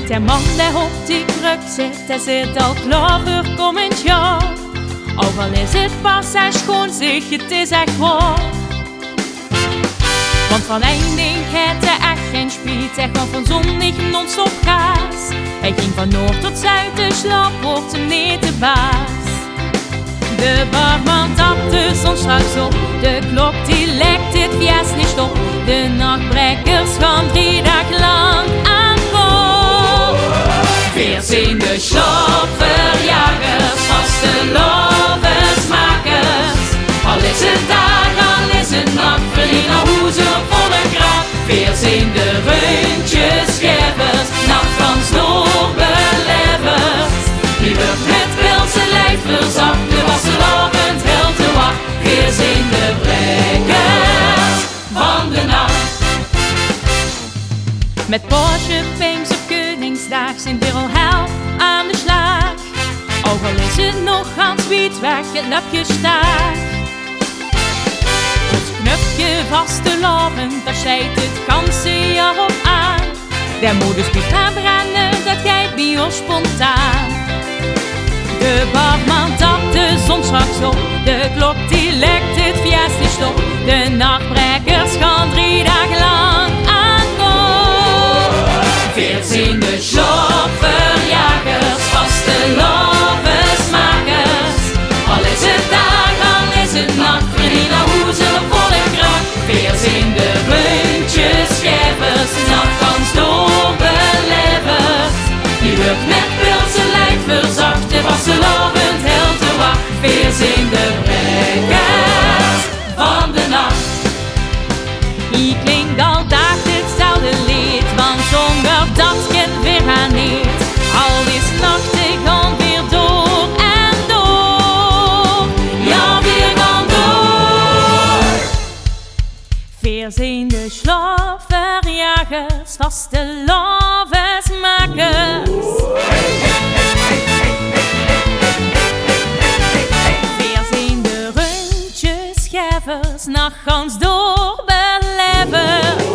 De man die op die kruk zit, hij zit al klaar voor komend jaar. Ook al is het pas hij schoon zich, het is echt waar. Want van één ding heeft hij echt geen spiet, hij kwam van zonnig non-stop gaas. Hij ging van noord tot zuid, de slaap wordt hem niet de baas. De barman tapt de zon straks op, de klok die lekt dit fiest niet op. De nachtbrekkers gaan 3 dagen lang aan kop. Weer zien de slaapverjagers, vaste lovensmakers. Al is het dag, al is het nacht, verdienen hoezen op volle kracht. Weer zien de rundjesgevers, nachtkans doorbeleverd. Die wordt met pilse lijf verzacht, de wasselovend heel te wacht. Weer zien de brekkers van de nacht. Met Porsche, Pinks of Koningsdag zijn weer al hel aan de slag. Ook al is het nog aan het weg, het lapje staag. Het knupje vast te lopen, daar scheidt het ganse jaar op aan. Der modus biedt gaan branden, dat jij bij ons spontaan. De barman tapt de zon straks op, de klok die lekt het fiest niet op. De nachtbrekkers gaan 3 dagen lang aan kop. 14 de slaapverjagers, vaste lovensmakers. Al is het dag, al is het nacht, verdienen hoezen op volle kracht. 14 de rundjesgevers, nachtkans doorbeleverd. Die wordt met pilse lijf verzacht, de vasselovend heel te wacht. 14 de brekkers van de nacht. Ik klink al dag hetzelfde lied, want zonder dat kent weer haar niet. Al is nachten gaan weer door en door. Ja, weer gaan door. 14 de slaapverjagers, vaste lovensmakers. 14 de rundjesgevers, nachtkans doorbeleverd.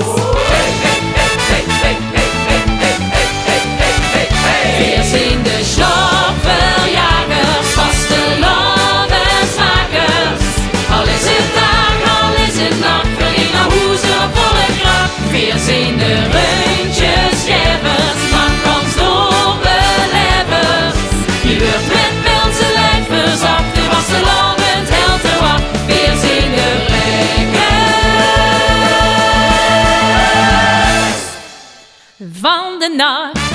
14 de slaapverjagers, vaste lovensmakers. Al is het dag, al is het nacht, verdienen hoezen op volle kracht. 14 de rundjesgevers, nachtkans doorbeleverd. Die wordt met pilse lijf verzacht, de vasselovend heel te wacht. 14 de brekkers van de nacht.